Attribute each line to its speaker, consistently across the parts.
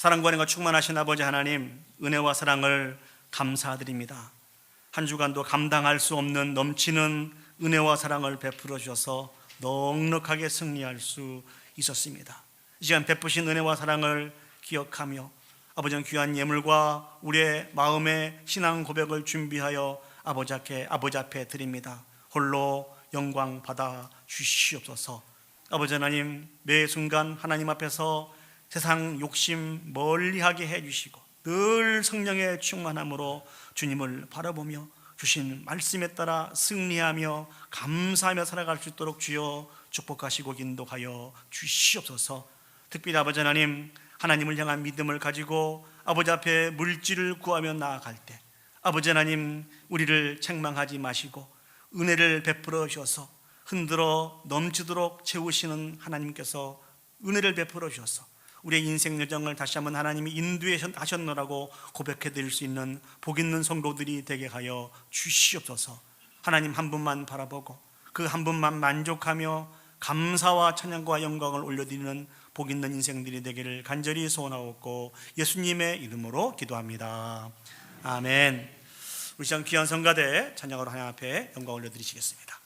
Speaker 1: 사랑과 은혜가 충만하신 아버지 하나님, 은혜와 사랑을 감사드립니다. 한 주간도 감당할 수 없는 넘치는 은혜와 사랑을 베풀어 주셔서 넉넉하게 승리할 수 있었습니다. 이 시간 베푸신 은혜와 사랑을 기억하며 아버지 귀한 예물과 우리의 마음의 신앙 고백을 준비하여 아버지 앞에 드립니다. 홀로 영광 받아 주시옵소서. 아버지 하나님, 매 순간 하나님 앞에서 세상 욕심 멀리하게 해주시고 늘 성령의 충만함으로 주님을 바라보며 주신 말씀에 따라 승리하며 감사하며 살아갈 수 있도록 주여 축복하시고 인도하여 주시옵소서. 특별히 아버지 하나님, 하나님을 향한 믿음을 가지고 아버지 앞에 물질을 구하며 나아갈 때 아버지 하나님, 우리를 책망하지 마시고 은혜를 베풀어 주셔서 흔들어 넘치도록 채우시는 하나님께서 은혜를 베풀어 주셔서 우리의 인생 여정을 다시 한번 하나님이 인도하셨노라고 고백해 드릴 수 있는 복 있는 성도들이 되게 하여 주시옵소서. 하나님 한 분만 바라보고 그 한 분만 만족하며 감사와 찬양과 영광을 올려드리는 복 있는 인생들이 되기를 간절히 소원하옵고 예수님의 이름으로 기도합니다. 아멘. 우리 시간 귀한 성가대 찬양으로 하나님 앞에 영광 올려드리시겠습니다.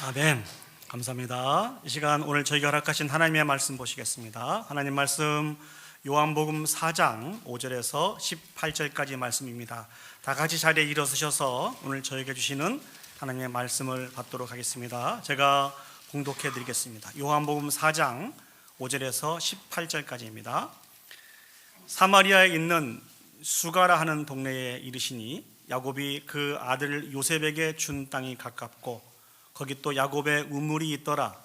Speaker 1: 아멘. 감사합니다. 이 시간 오늘 저희가 허락하신 하나님의 말씀 보시겠습니다. 하나님 말씀 요한복음 4장 5절에서 18절까지 말씀입니다. 다 같이 자리에 일어서셔서 오늘 저에게 주시는 하나님의 말씀을 받도록 하겠습니다. 제가 봉독해 드리겠습니다. 요한복음 4장 5절에서 18절까지입니다. 사마리아에 있는 수가라 하는 동네에 이르시니 야곱이 그 아들 요셉에게 준 땅이 가깝고 거기 또 야곱의 우물이 있더라.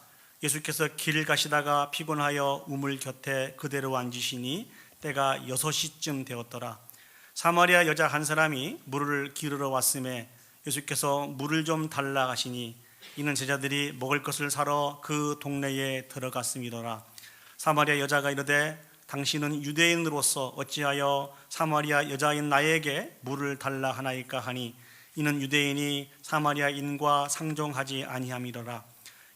Speaker 1: 예수께서 길 가시다가 피곤하여 우물 곁에 그대로 앉으시니 때가 6시쯤 되었더라. 사마리아 여자 한 사람이 물을 기르러 왔음에 예수께서 물을 좀 달라 하시니 이는 제자들이 먹을 것을 사러 그 동네에 들어갔음이더라. 사마리아 여자가 이르되 당신은 유대인으로서 어찌하여 사마리아 여자인 나에게 물을 달라 하나이까 하니 이는 유대인이 사마리아인과 상종하지 아니함이더라.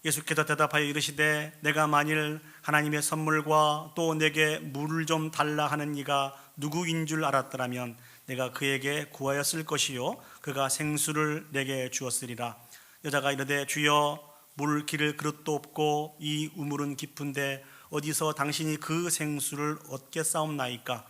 Speaker 1: 예수께서 대답하여 이르시되 내가 만일 하나님의 선물과 또 내게 물을 좀 달라 하는 이가 누구인 줄 알았더라면 내가 그에게 구하였을 것이요 그가 생수를 내게 주었으리라. 여자가 이르되 주여 물 기를 그릇도 없고 이 우물은 깊은데 어디서 당신이 그 생수를 얻겠사옵나이까?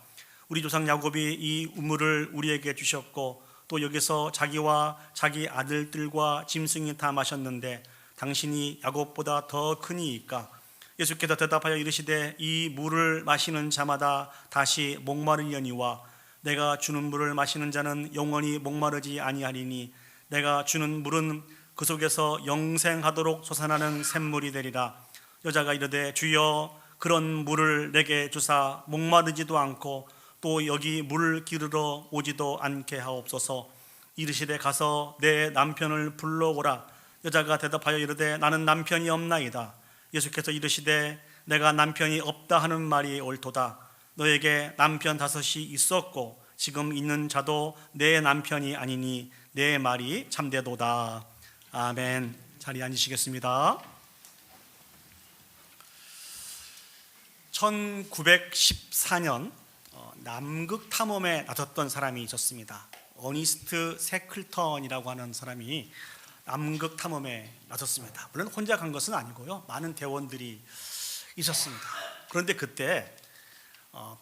Speaker 1: 우리 조상 야곱이 이 우물을 우리에게 주셨고 또 여기서 자기와 자기 아들들과 짐승이 다 마셨는데 당신이 야곱보다 더 크니이까? 예수께서 대답하여 이르시되 이 물을 마시는 자마다 다시 목마르려니와 내가 주는 물을 마시는 자는 영원히 목마르지 아니하리니 내가 주는 물은 그 속에서 영생하도록 솟아나는 샘물이 되리라. 여자가 이르되 주여 그런 물을 내게 주사 목마르지도 않고 또 여기 물 기르러 오지도 않게 하옵소서. 이르시되 가서 내 남편을 불러오라. 여자가 대답하여 이르되 나는 남편이 없나이다. 예수께서 이르시되 내가 남편이 없다 하는 말이 옳도다. 너에게 남편 5이 있었고 지금 있는 자도 내 남편이 아니니 내 말이 참되도다. 아멘. 자리에 앉으시겠습니다. 1914년 남극 탐험에 나섰던 사람이 있었습니다. 어니스트 세클턴이라고 하는 사람이 남극 탐험에 나섰습니다. 물론 혼자 간 것은 아니고요, 많은 대원들이 있었습니다. 그런데 그때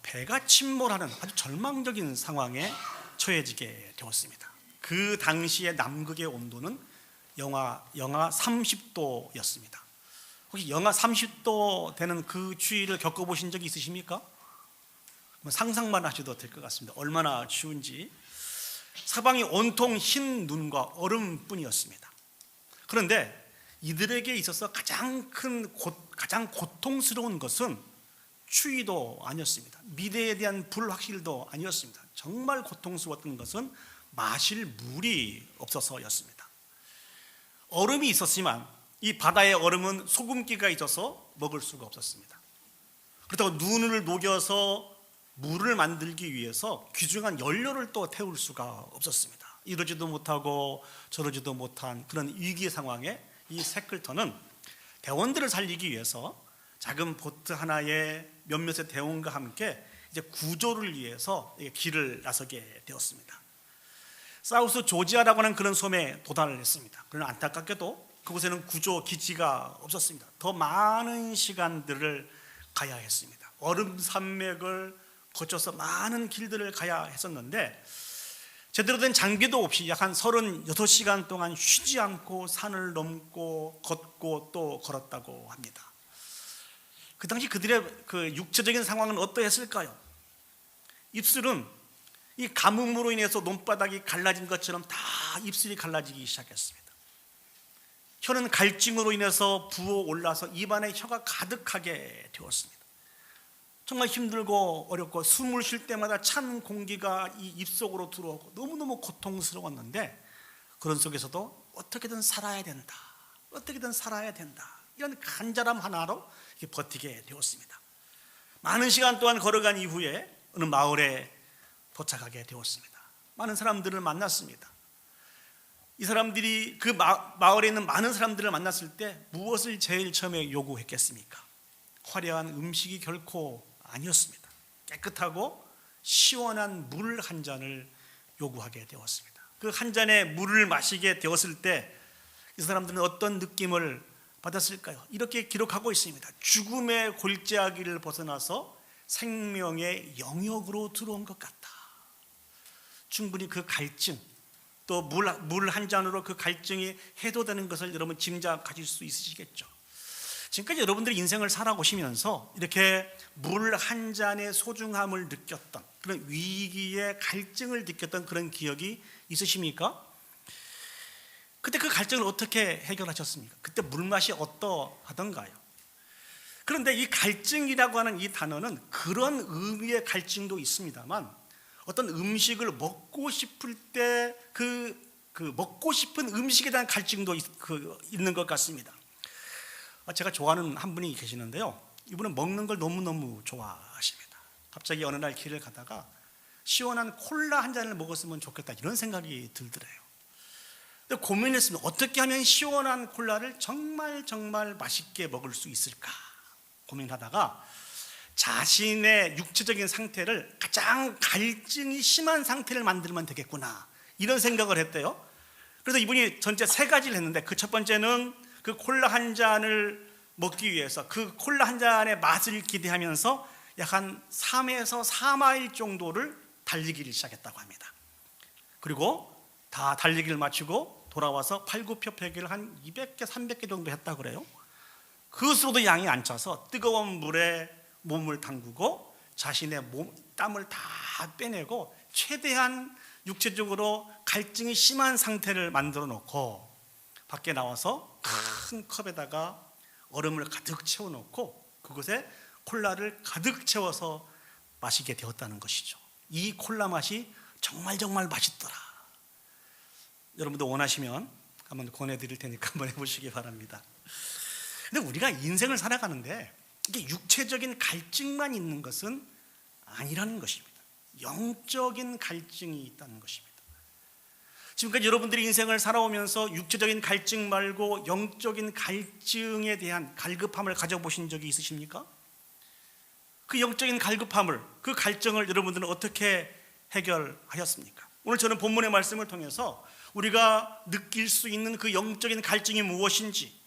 Speaker 1: 배가 침몰하는 아주 절망적인 상황에 처해지게 되었습니다. 그 당시의 남극의 온도는 영하 30도였습니다. 혹시 영하 30도 되는 그 추위를 겪어보신 적이 있으십니까? 상상만 하셔도 될 것 같습니다. 얼마나 추운지. 사방이 온통 흰 눈과 얼음뿐이었습니다. 그런데 이들에게 있어서 가장 고통스러운 것은 추위도 아니었습니다. 미래에 대한 불확실도 아니었습니다. 정말 고통스러웠던 것은 마실 물이 없어서였습니다. 얼음이 있었지만 이 바다의 얼음은 소금기가 있어서 먹을 수가 없었습니다. 그렇다고 눈을 녹여서 물을 만들기 위해서 귀중한 연료를 또 태울 수가 없었습니다. 이러지도 못하고 저러지도 못한 그런 위기 상황에 이 세클턴은 대원들을 살리기 위해서 작은 보트 하나에 몇몇의 대원과 함께 이제 구조를 위해서 길을 나서게 되었습니다. 사우스 조지아라고 하는 그런 섬에 도달을 했습니다. 그러나 안타깝게도 그곳에는 구조 기지가 없었습니다. 더 많은 시간들을 가야 했습니다. 얼음 산맥을 거쳐서 많은 길들을 가야 했었는데 제대로 된 장비도 없이 약 한 36시간 동안 쉬지 않고 산을 넘고 걷고 또 걸었다고 합니다. 그 당시 그들의 그 육체적인 상황은 어떠했을까요? 입술은 이 가뭄으로 인해서 논바닥이 갈라진 것처럼 다 입술이 갈라지기 시작했습니다. 혀는 갈증으로 인해서 부어 올라서 입안에 혀가 가득하게 되었습니다. 정말 힘들고 어렵고 숨을 쉴 때마다 찬 공기가 이 입속으로 들어오고 너무너무 고통스러웠는데 그런 속에서도 어떻게든 살아야 된다, 어떻게든 살아야 된다, 이런 간절함 하나로 버티게 되었습니다. 많은 시간 동안 걸어간 이후에 어느 마을에 도착하게 되었습니다. 많은 사람들을 만났습니다. 이 사람들이 그 마을에 있는 많은 사람들을 만났을 때 무엇을 제일 처음에 요구했겠습니까? 화려한 음식이 결코 아니었습니다. 깨끗하고 시원한 물 한 잔을 요구하게 되었습니다. 그 한 잔의 물을 마시게 되었을 때 이 사람들은 어떤 느낌을 받았을까요? 이렇게 기록하고 있습니다. 죽음의 골짜기를 벗어나서 생명의 영역으로 들어온 것 같다. 충분히 그 갈증, 또 물 한 잔으로 그 갈증이 해소되는 것을 여러분 짐작하실 수 있으시겠죠. 지금까지 여러분들이 인생을 살아오시면서 이렇게 물 한 잔의 소중함을 느꼈던, 그런 위기의 갈증을 느꼈던 그런 기억이 있으십니까? 그때 그 갈증을 어떻게 해결하셨습니까? 그때 물맛이 어떠하던가요? 그런데 이 갈증이라고 하는 이 단어는 그런 의미의 갈증도 있습니다만 어떤 음식을 먹고 싶을 때 그 먹고 싶은 음식에 대한 갈증도 있는 것 같습니다. 제가 좋아하는 한 분이 계시는데요. 이분은 먹는 걸 너무너무 좋아하십니다. 갑자기 어느 날 길을 가다가 시원한 콜라 한 잔을 먹었으면 좋겠다 이런 생각이 들더래요. 근데 고민했습니다. 어떻게 하면 시원한 콜라를 정말 맛있게 먹을 수 있을까 고민하다가 자신의 육체적인 상태를 가장 갈증이 심한 상태를 만들면 되겠구나 이런 생각을 했대요. 그래서 이분이 전체 3가지를 했는데 그 첫 번째는 그 콜라 한 잔을 먹기 위해서 그 콜라 한 잔의 맛을 기대하면서 약 한 3에서 4마일 정도를 달리기를 시작했다고 합니다. 그리고 다 달리기를 마치고 돌아와서 팔굽혀펴기를 한 200개, 300개 정도 했다고 그래요. 그것으로도 양이 안 차서 뜨거운 물에 몸을 담그고 자신의 땀을 다 빼내고 최대한 육체적으로 갈증이 심한 상태를 만들어 놓고 밖에 나와서 큰 컵에다가 얼음을 가득 채워놓고 그곳에 콜라를 가득 채워서 마시게 되었다는 것이죠. 이 콜라 맛이 정말 맛있더라. 여러분도 원하시면 한번 권해드릴 테니까 한번 해보시기 바랍니다. 근데 우리가 인생을 살아가는데 이게 육체적인 갈증만 있는 것은 아니라는 것입니다. 영적인 갈증이 있다는 것입니다. 지금까지 여러분들이 인생을 살아오면서 육체적인 갈증 말고 영적인 갈증에 대한 갈급함을 가져보신 적이 있으십니까? 그 영적인 갈급함을, 그 갈증을 여러분들은 어떻게 해결하셨습니까? 오늘 저는 본문의 말씀을 통해서 우리가 느낄 수 있는 그 영적인 갈증이 무엇인지,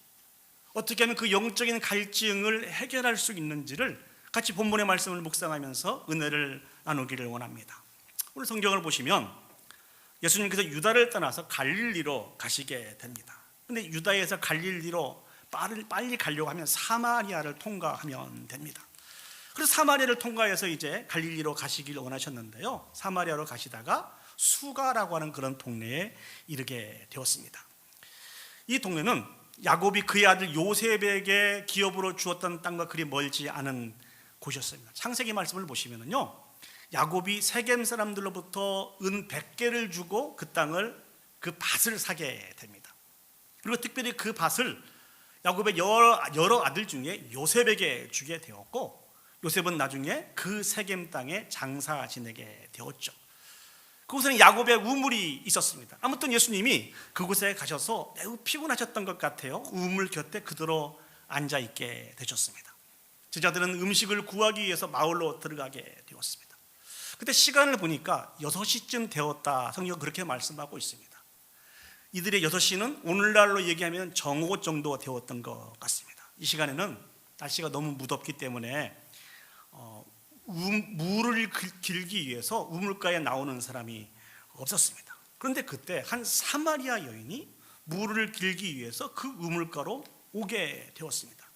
Speaker 1: 어떻게 하면 그 영적인 갈증을 해결할 수 있는지를 같이 본문의 말씀을 묵상하면서 은혜를 나누기를 원합니다. 오늘 성경을 보시면 예수님께서 유다를 떠나서 갈릴리로 가시게 됩니다. 그런데 유다에서 갈릴리로 빨리 가려고 하면 사마리아를 통과하면 됩니다. 그래서 사마리아를 통과해서 이제 갈릴리로 가시길 원하셨는데요. 사마리아로 가시다가 수가라고 하는 그런 동네에 이르게 되었습니다. 이 동네는 야곱이 그의 아들 요셉에게 기업으로 주었던 땅과 그리 멀지 않은 곳이었습니다. 창세기 말씀을 보시면요, 야곱이 세겜 사람들로부터 은 100개를 주고 그 밭을 사게 됩니다. 그리고 특별히 그 밭을 야곱의 여러 아들 중에 요셉에게 주게 되었고, 요셉은 나중에 그 세겜 땅에 장사 지내게 되었죠. 그곳에는 야곱의 우물이 있었습니다. 아무튼 예수님이 그곳에 가셔서 매우 피곤하셨던 것 같아요. 우물 곁에 그대로 앉아있게 되셨습니다. 제자들은 음식을 구하기 위해서 마을로 들어가게 되었습니다. 그때 시간을 보니까 6시쯤 되었다, 성경은 그렇게 말씀하고 있습니다. 이들의 6시는 오늘날로 얘기하면 정오 정도 되었던 것 같습니다. 이 시간에는 날씨가 너무 무덥기 때문에 물을 길기 위해서 우물가에 나오는 사람이 없었습니다. 그런데 그때 한 사마리아 여인이 물을 길기 위해서 그 우물가로 오게 되었습니다.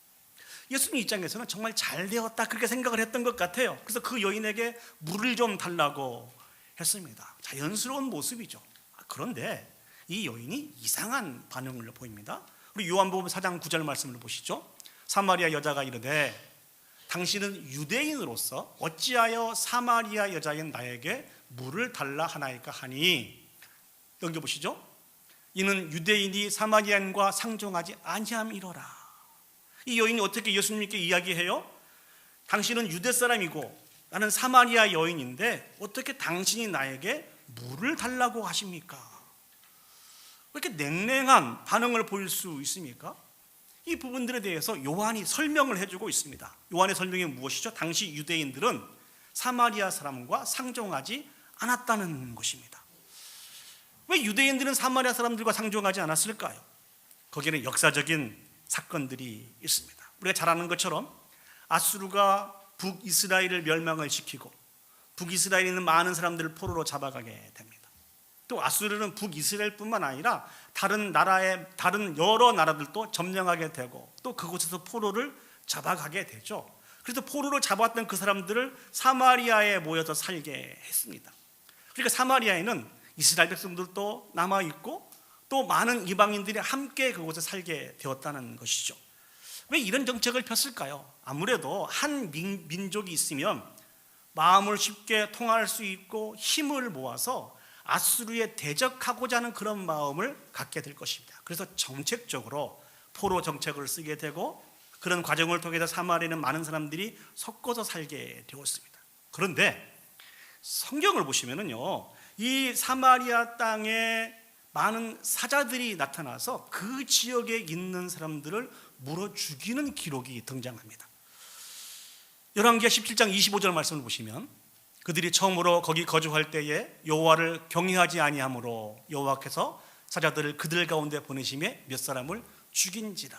Speaker 1: 예수님 입장에서는 정말 잘 되었다 그렇게 생각을 했던 것 같아요. 그래서 그 여인에게 물을 좀 달라고 했습니다. 자연스러운 모습이죠. 그런데 이 여인이 이상한 반응을 보입니다. 우리 요한복음 4장 9절 말씀을 보시죠. 사마리아 여자가 이르되 당신은 유대인으로서 어찌하여 사마리아 여자인 나에게 물을 달라 하나이까 하니, 여기 보시죠. 이는 유대인이 사마리아인과 상종하지 아니함이로라. 이 여인이 어떻게 예수님께 이야기해요? 당신은 유대 사람이고 나는 사마리아 여인인데 어떻게 당신이 나에게 물을 달라고 하십니까? 왜 이렇게 냉랭한 반응을 보일 수 있습니까? 이 부분들에 대해서 요한이 설명을 해주고 있습니다. 요한의 설명이 무엇이죠? 당시 유대인들은 사마리아 사람과 상종하지 않았다는 것입니다. 왜 유대인들은 사마리아 사람들과 상종하지 않았을까요? 거기에는 역사적인 사건들이 있습니다. 우리가 잘 아는 것처럼 아수르가 북이스라엘을 멸망을 시키고 북이스라엘에 있는 많은 사람들을 포로로 잡아가게 됩니다. 또 아수르는 북이스라엘뿐만 아니라 다른 여러 나라들도 점령하게 되고 또 그곳에서 포로를 잡아가게 되죠. 그래서 포로를 잡았던 그 사람들을 사마리아에 모여서 살게 했습니다. 그러니까 사마리아에는 이스라엘 백성들도 남아있고 또 많은 이방인들이 함께 그곳에 살게 되었다는 것이죠. 왜 이런 정책을 폈을까요? 아무래도 한 민족이 있으면 마음을 쉽게 통할 수 있고 힘을 모아서 아수르에 대적하고자 하는 그런 마음을 갖게 될 것입니다. 그래서 정책적으로 포로 정책을 쓰게 되고 그런 과정을 통해서 사마리아에는 많은 사람들이 섞어서 살게 되었습니다. 그런데 성경을 보시면은요, 이 사마리아 땅에 많은 사자들이 나타나서 그 지역에 있는 사람들을 물어 죽이는 기록이 등장합니다. 열왕기하 17장 25절 말씀을 보시면 그들이 처음으로 거기 거주할 때에 여호와를 경외하지 아니하므로 여호와께서 사자들을 그들 가운데 보내심에 몇 사람을 죽인지라.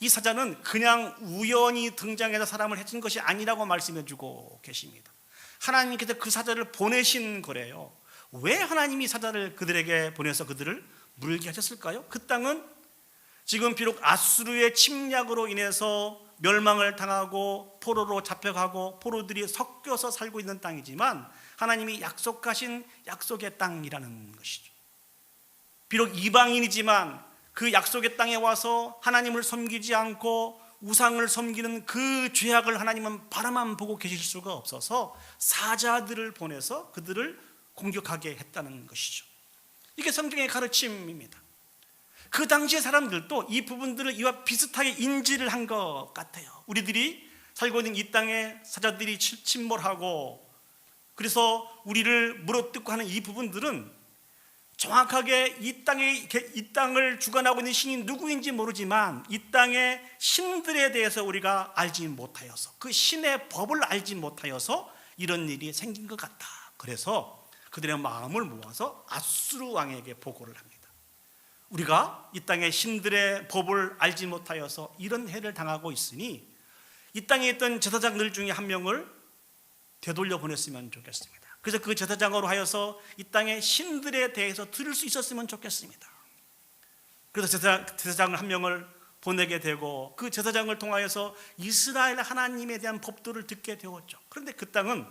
Speaker 1: 이 사자는 그냥 우연히 등장해서 사람을 해친 것이 아니라고 말씀해주고 계십니다. 하나님께서 그 사자를 보내신 거래요. 왜 하나님이 사자를 그들에게 보내서 그들을 물게 하셨을까요? 그 땅은 지금 비록 아수르의 침략으로 인해서 멸망을 당하고 포로로 잡혀가고 포로들이 섞여서 살고 있는 땅이지만 하나님이 약속하신 약속의 땅이라는 것이죠. 비록 이방인이지만 그 약속의 땅에 와서 하나님을 섬기지 않고 우상을 섬기는 그 죄악을 하나님은 바라만 보고 계실 수가 없어서 사자들을 보내서 그들을 공격하게 했다는 것이죠. 이게 성경의 가르침입니다. 그 당시의 사람들도 이 부분들을 이와 비슷하게 인지를 한 것 같아요. 우리들이 살고 있는 이 땅에 사자들이 침몰하고 그래서 우리를 물어뜯고 하는 이 부분들은 정확하게 이 땅을 주관하고 있는 신이 누구인지 모르지만 이 땅의 신들에 대해서 우리가 알지 못하여서 그 신의 법을 알지 못하여서 이런 일이 생긴 것 같다. 그래서 그들의 마음을 모아서 아수르 왕에게 보고를 합니다. 우리가 이 땅의 신들의 법을 알지 못하여서 이런 해를 당하고 있으니 이 땅에 있던 제사장들 중에 한 명을 되돌려 보냈으면 좋겠습니다. 그래서 그 제사장으로 하여서 이 땅의 신들에 대해서 들을 수 있었으면 좋겠습니다. 그래서 제사장을 한 명을 보내게 되고 그 제사장을 통하여서 이스라엘 하나님에 대한 법도를 듣게 되었죠. 그런데 그 땅은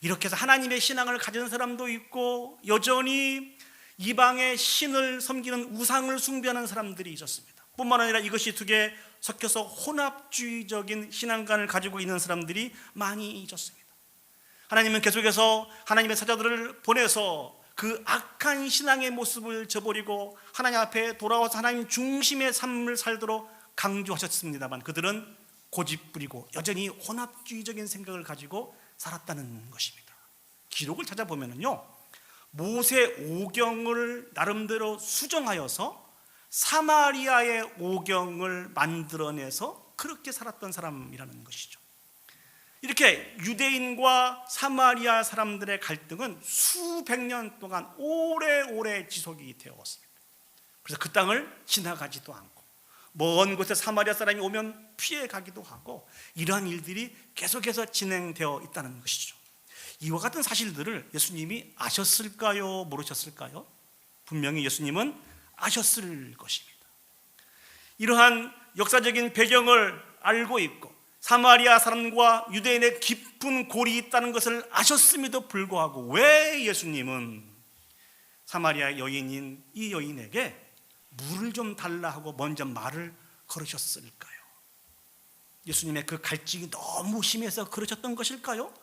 Speaker 1: 이렇게 해서 하나님의 신앙을 가진 사람도 있고 여전히 이방의 신을 섬기는 우상을 숭배하는 사람들이 있었습니다. 뿐만 아니라 이것이 두 개 섞여서 혼합주의적인 신앙관을 가지고 있는 사람들이 많이 있었습니다. 하나님은 계속해서 하나님의 사자들을 보내서 그 악한 신앙의 모습을 저버리고 하나님 앞에 돌아와서 하나님 중심의 삶을 살도록 강조하셨습니다만 그들은 고집부리고 여전히 혼합주의적인 생각을 가지고 살았다는 것입니다. 기록을 찾아보면요, 모세 오경을 나름대로 수정하여서 사마리아의 오경을 만들어내서 그렇게 살았던 사람이라는 것이죠. 이렇게 유대인과 사마리아 사람들의 갈등은 수백 년 동안 오래오래 지속이 되었습니다. 그래서 그 땅을 지나가지도 않고 먼 곳에 사마리아 사람이 오면 피해가기도 하고 이러한 일들이 계속해서 진행되어 있다는 것이죠. 이와 같은 사실들을 예수님이 아셨을까요? 모르셨을까요? 분명히 예수님은 아셨을 것입니다. 이러한 역사적인 배경을 알고 있고 사마리아 사람과 유대인의 깊은 골이 있다는 것을 아셨음에도 불구하고 왜 예수님은 사마리아 여인인 이 여인에게 물을 좀 달라 하고 먼저 말을 걸으셨을까요? 예수님의 그 갈증이 너무 심해서 그러셨던 것일까요?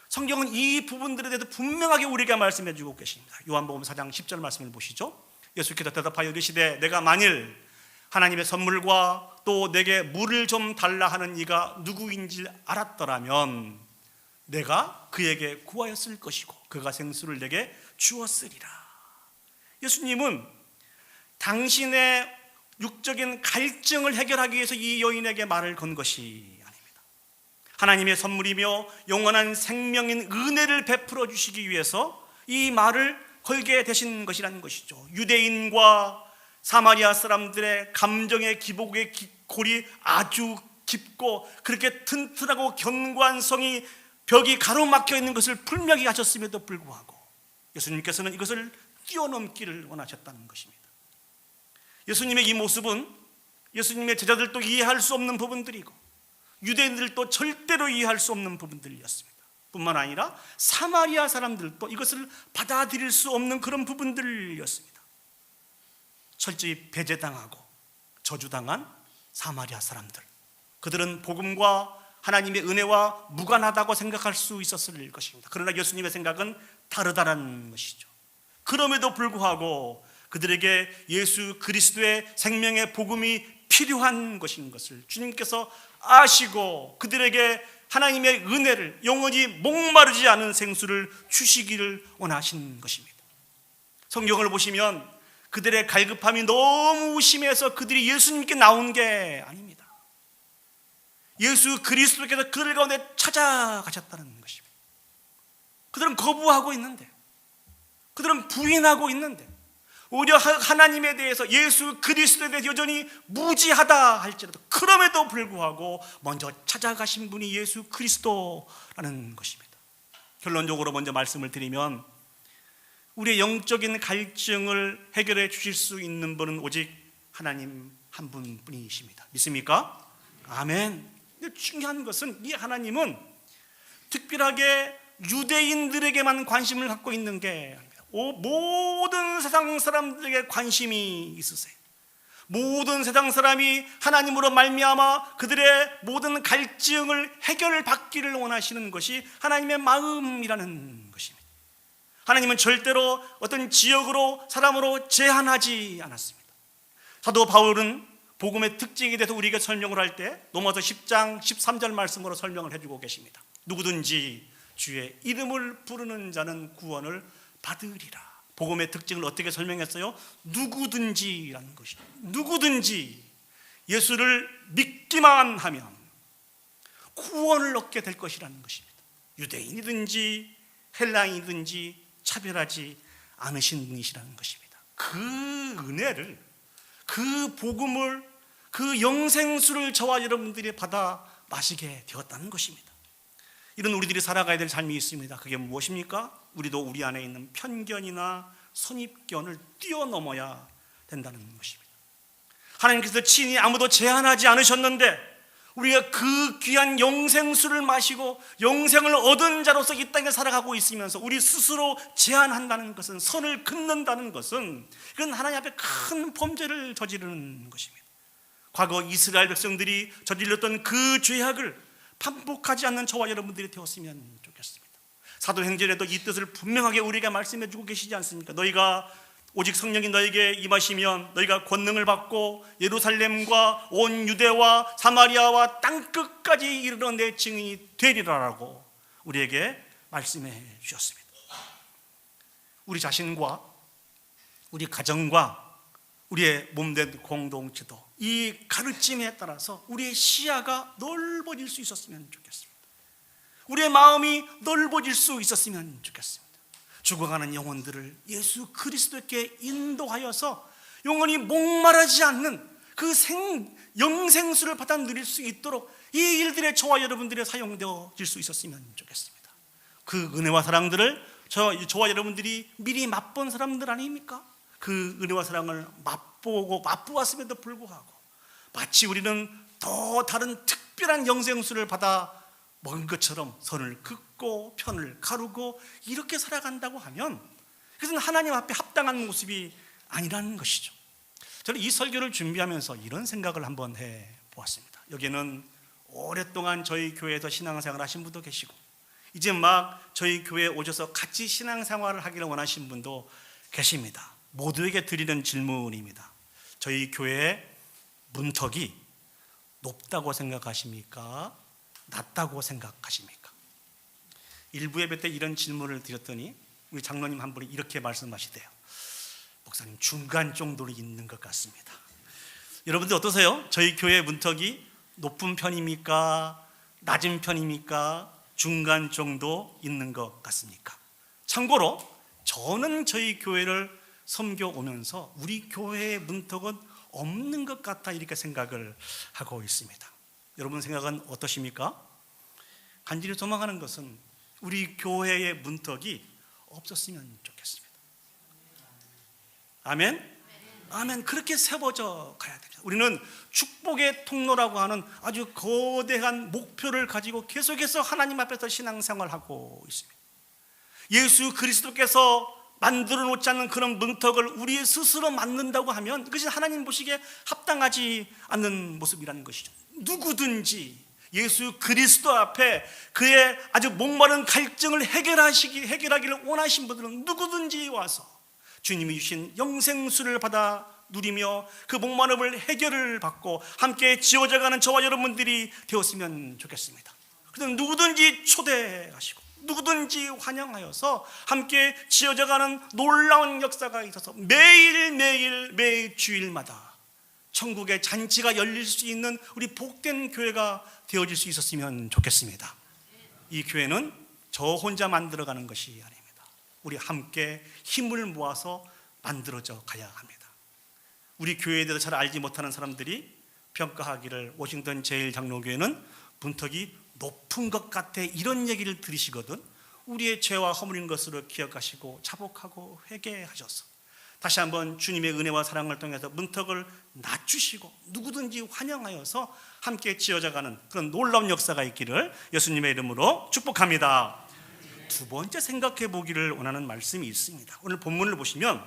Speaker 1: 성경은 이 부분들에 대해서 분명하게 우리에게 말씀해 주고 계십니다. 요한복음 4장 10절 말씀을 보시죠. 예수께서 대답하여 이르시되 내가 만일 하나님의 선물과 또 내게 물을 좀 달라 하는 이가 누구인지 알았더라면 내가 그에게 구하였을 것이고 그가 생수를 내게 주었으리라. 예수님은 당신의 육적인 갈증을 해결하기 위해서 이 여인에게 말을 건 것이 아닙니다. 하나님의 선물이며 영원한 생명인 은혜를 베풀어 주시기 위해서 이 말을 걸게 되신 것이라는 것이죠. 유대인과 사마리아 사람들의 감정의 기복의 골이 아주 깊고 그렇게 튼튼하고 견고한 성이 벽이 가로막혀 있는 것을 분명히 하셨음에도 불구하고 예수님께서는 이것을 뛰어넘기를 원하셨다는 것입니다. 예수님의 이 모습은 예수님의 제자들도 이해할 수 없는 부분들이고 유대인들도 절대로 이해할 수 없는 부분들이었습니다. 뿐만 아니라 사마리아 사람들도 이것을 받아들일 수 없는 그런 부분들이었습니다. 철저히 배제당하고 저주당한 사마리아 사람들, 그들은 복음과 하나님의 은혜와 무관하다고 생각할 수 있었을 것입니다. 그러나 예수님의 생각은 다르다는 것이죠. 그럼에도 불구하고 그들에게 예수 그리스도의 생명의 복음이 필요한 것인 것을 주님께서 아시고 그들에게 하나님의 은혜를, 영원히 목마르지 않은 생수를 주시기를 원하신 것입니다. 성경을 보시면 그들의 갈급함이 너무 심해서 그들이 예수님께 나온 게 아닙니다. 예수 그리스도께서 그들 가운데 찾아가셨다는 것입니다. 그들은 거부하고 있는데, 그들은 부인하고 있는데, 오히려 하나님에 대해서, 예수 그리스도에 대해서 여전히 무지하다 할지라도 그럼에도 불구하고 먼저 찾아가신 분이 예수 그리스도라는 것입니다. 결론적으로 먼저 말씀을 드리면, 우리의 영적인 갈증을 해결해 주실 수 있는 분은 오직 하나님 한 분뿐이십니다. 믿습니까? 아멘. 근데 중요한 것은 이 하나님은 특별하게 유대인들에게만 관심을 갖고 있는 게 아닙니다. 모든 세상 사람들에게 관심이 있으세요. 모든 세상 사람이 하나님으로 말미암아 그들의 모든 갈증을 해결받기를 원하시는 것이 하나님의 마음이라는 것입니다. 하나님은 절대로 어떤 지역으로, 사람으로 제한하지 않았습니다. 사도 바울은 복음의 특징에 대해서 우리에게 설명을 할 때 로마서 10장 13절 말씀으로 설명을 해주고 계십니다. 누구든지 주의 이름을 부르는 자는 구원을 받으리라. 복음의 특징을 어떻게 설명했어요? 누구든지라는 것이죠. 누구든지 예수를 믿기만 하면 구원을 얻게 될 것이라는 것입니다. 유대인이든지 헬라인이든지 차별하지 않으신 분이시라는 것입니다. 그 은혜를, 그 복음을, 그 영생수를 저와 여러분들이 받아 마시게 되었다는 것입니다. 이런 우리들이 살아가야 될 삶이 있습니다. 그게 무엇입니까? 우리도 우리 안에 있는 편견이나 선입견을 뛰어넘어야 된다는 것입니다. 하나님께서 친히 아무도 제한하지 않으셨는데 우리가 그 귀한 영생수를 마시고 영생을 얻은 자로서 이 땅에 살아가고 있으면서 우리 스스로 제한한다는 것은, 선을 긋는다는 것은, 이건 하나님 앞에 큰 범죄를 저지르는 것입니다. 과거 이스라엘 백성들이 저질렀던 그 죄악을 반복하지 않는 저와 여러분들이 되었으면 좋겠습니다. 사도행전에도 이 뜻을 분명하게 우리에게 말씀해 주고 계시지 않습니까? 너희가 오직 성령이 너에게 임하시면 너희가 권능을 받고 예루살렘과 온 유대와 사마리아와 땅끝까지 이르러 내 증인이 되리라라고 우리에게 말씀해 주셨습니다. 우리 자신과 우리 가정과 우리의 몸된 공동체도 이 가르침에 따라서 우리의 시야가 넓어질 수 있었으면 좋겠습니다. 우리의 마음이 넓어질 수 있었으면 좋겠습니다. 죽어가는 영혼들을 예수 그리스도께 인도하여서 영원히 목마르지 않는 그 영생수를 받아 누릴 수 있도록 이 일들에 저와 여러분들이 사용되어질 수 있었으면 좋겠습니다. 그 은혜와 사랑들을 저와 여러분들이 미리 맛본 사람들 아닙니까? 그 은혜와 사랑을 맛보았음에도 불구하고 마치 우리는 더 다른 특별한 영생수를 받아 먹은 것처럼 선을 긋고 편을 가르고 이렇게 살아간다고 하면 그것은 하나님 앞에 합당한 모습이 아니라는 것이죠. 저는 이 설교를 준비하면서 이런 생각을 한번 해보았습니다. 여기는 오랫동안 저희 교회에서 신앙생활을 하신 분도 계시고 이제 막 저희 교회에 오셔서 같이 신앙생활을 하기를 원하신 분도 계십니다. 모두에게 드리는 질문입니다. 저희 교회의 문턱이 높다고 생각하십니까? 낮다고 생각하십니까? 일부 예배 때 이런 질문을 드렸더니 우리 장로님 한 분이 이렇게 말씀하시대요. 목사님, 중간 정도로 있는 것 같습니다. 여러분들 어떠세요? 저희 교회 문턱이 높은 편입니까? 낮은 편입니까? 중간 정도 있는 것 같습니까? 참고로 저는 저희 교회를 섬겨오면서 우리 교회의 문턱은 없는 것 같다 이렇게 생각을 하고 있습니다. 여러분 생각은 어떠십니까? 간절히 소망하는 것은 우리 교회의 문턱이 없었으면 좋겠습니다. 아멘? 아멘. 그렇게 세워져 가야 됩니다. 우리는 축복의 통로라고 하는 아주 거대한 목표를 가지고 계속해서 하나님 앞에서 신앙생활하고 있습니다. 예수 그리스도께서 만들어 놓지 않는 그런 문턱을 우리 스스로 만든다고 하면 그것이 하나님 보시기에 합당하지 않는 모습이라는 것이죠. 누구든지 예수 그리스도 앞에 그의 아주 목마른 갈증을 해결하기를 원하신 분들은 누구든지 와서 주님이 주신 영생수를 받아 누리며 그 목마름을 해결을 받고 함께 지어져가는 저와 여러분들이 되었으면 좋겠습니다. 그래서 누구든지 초대하시고 누구든지 환영하여서 함께 지어져가는 놀라운 역사가 있어서 매일 주일마다 천국의 잔치가 열릴 수 있는 우리 복된 교회가 되어질 수 있었으면 좋겠습니다. 이 교회는 저 혼자 만들어가는 것이 아닙니다. 우리 함께 힘을 모아서 만들어져 가야 합니다. 우리 교회에 대해서 잘 알지 못하는 사람들이 평가하기를 워싱턴 제1장로교회는 문턱이 높은 것 같아, 이런 얘기를 들으시거든 우리의 죄와 허물인 것으로 기억하시고 자복하고 회개하셔서 다시 한번 주님의 은혜와 사랑을 통해서 문턱을 낮추시고 누구든지 환영하여서 함께 지어져가는 그런 놀라운 역사가 있기를 예수님의 이름으로 축복합니다. 두 번째 생각해 보기를 원하는 말씀이 있습니다. 오늘 본문을 보시면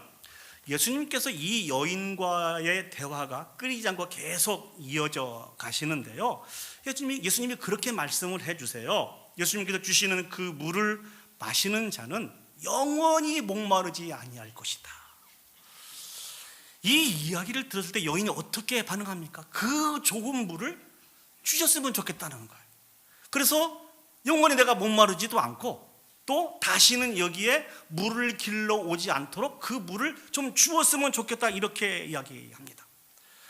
Speaker 1: 예수님께서 이 여인과의 대화가 끊이지 않고 계속 이어져 가시는데요, 예수님이 그렇게 말씀을 해주세요. 예수님께서 주시는 그 물을 마시는 자는 영원히 목마르지 아니할 것이다. 이 이야기를 들었을 때 여인이 어떻게 반응합니까? 그 좋은 물을 주셨으면 좋겠다는 거예요. 그래서 영원히 내가 목마르지도 않고 또 다시는 여기에 물을 길러 오지 않도록 그 물을 좀 주었으면 좋겠다, 이렇게 이야기합니다.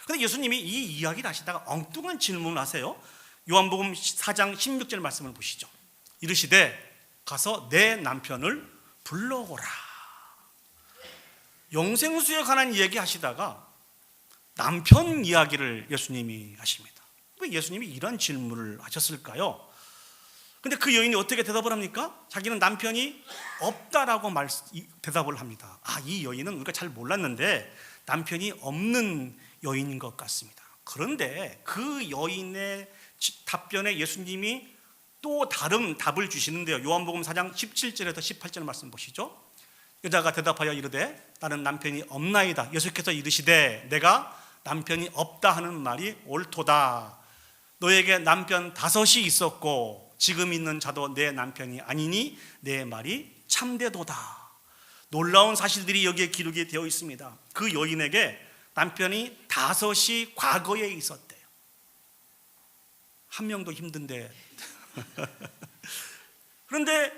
Speaker 1: 그런데 예수님이 이 이야기를 하시다가 엉뚱한 질문을 하세요. 요한복음 4장 16절 말씀을 보시죠. 이르시되 가서 내 남편을 불러오라. 영생수에 관한 이야기 하시다가 남편 이야기를 예수님이 하십니다. 왜 예수님이 이런 질문을 하셨을까요? 근데 그 여인이 어떻게 대답을 합니까? 자기는 남편이 없다라고 대답을 합니다. 이 여인은 우리가 잘 몰랐는데 남편이 없는 여인인 것 같습니다. 그런데 그 여인의 답변에 예수님이 또 다른 답을 주시는데요. 요한복음 4장 17절에서 18절 말씀 보시죠. 여자가 대답하여 이르되 나는 남편이 없나이다. 예수께서 이르시되 내가 남편이 없다 하는 말이 옳도다. 너에게 남편 5이 있었고 지금 있는 자도 내 남편이 아니니 내 말이 참되도다. 놀라운 사실들이 여기에 기록이 되어 있습니다. 그 여인에게 남편이 5이 과거에 있었대요. 한 명도 힘든데 그런데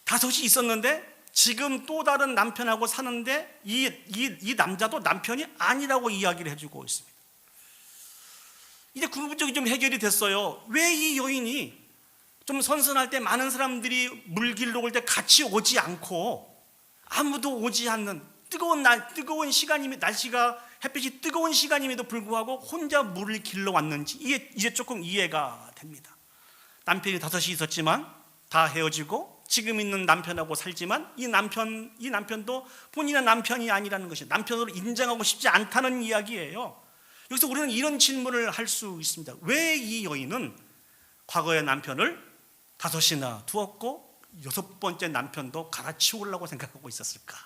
Speaker 1: 5이 있었는데 지금 또 다른 남편하고 사는데 이 남자도 남편이 아니라고 이야기를 해주고 있습니다. 이제 궁극적이 좀 해결이 됐어요. 왜 이 여인이 좀 선선할 때 많은 사람들이 물 길러 올 때 같이 오지 않고 아무도 오지 않는 뜨거운 시간이면 날씨가 햇빛이 뜨거운 시간임에도 불구하고 혼자 물을 길러 왔는지 이제 조금 이해가 됩니다. 남편이 5이 있었지만 다 헤어지고 지금 있는 남편하고 살지만 이 남편도 본인의 남편이 아니라는 것이 남편으로 인정하고 싶지 않다는 이야기예요. 여기서 우리는 이런 질문을 할 수 있습니다. 왜 이 여인은 과거의 남편을 5이나 두었고 6번째 남편도 갈아치우려고 생각하고 있었을까?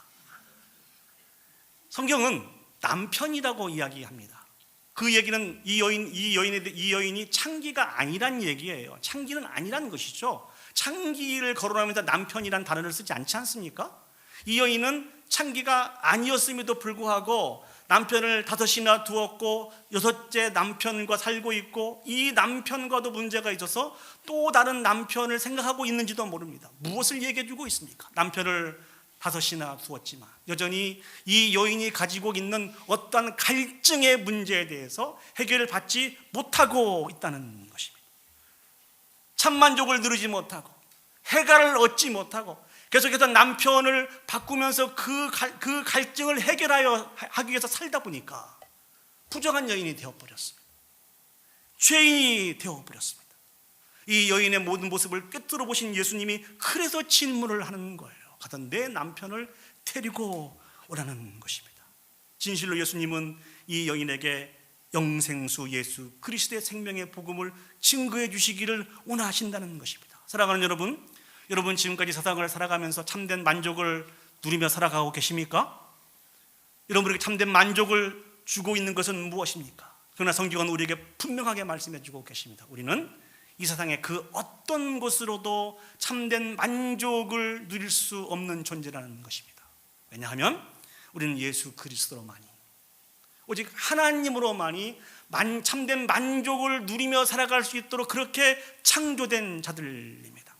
Speaker 1: 성경은 남편이라고 이야기합니다. 그 얘기는 이 여인이 창기가 아니란 얘기예요. 창기는 아니란 것이죠. 창기를 거론하면서 남편이란 단어를 쓰지 않지 않습니까? 이 여인은 창기가 아니었음에도 불구하고 남편을 5이나 두었고 6째 남편과 살고 있고 이 남편과도 문제가 있어서 또 다른 남편을 생각하고 있는지도 모릅니다. 무엇을 얘기해 주고 있습니까? 남편을 5이나 두었지만 여전히 이 여인이 가지고 있는 어떠한 갈증의 문제에 대해서 해결을 받지 못하고 있다는 것입니다. 참만족을 누리지 못하고 해결을 얻지 못하고 계속해서 남편을 바꾸면서 그 갈증을 하기 위해서 살다 보니까 부정한 여인이 되어버렸습니다. 죄인이 되어버렸습니다. 이 여인의 모든 모습을 꿰뚫어 보신 예수님이 그래서 질문을 하는 거예요. 가서 내 남편을 데리고 오라는 것입니다. 진실로 예수님은 이 여인에게 영생수 예수 그리스도의 생명의 복음을 증거해 주시기를 원하신다는 것입니다. 사랑하는 여러분 지금까지 세상을 살아가면서 참된 만족을 누리며 살아가고 계십니까? 여러분에게 참된 만족을 주고 있는 것은 무엇입니까? 그러나 성경은 우리에게 분명하게 말씀해 주고 계십니다. 우리는 이 세상의 그 어떤 곳으로도 참된 만족을 누릴 수 없는 존재라는 것입니다. 왜냐하면 우리는 예수 그리스도로만이, 오직 하나님으로만이 참된 만족을 누리며 살아갈 수 있도록 그렇게 창조된 자들입니다.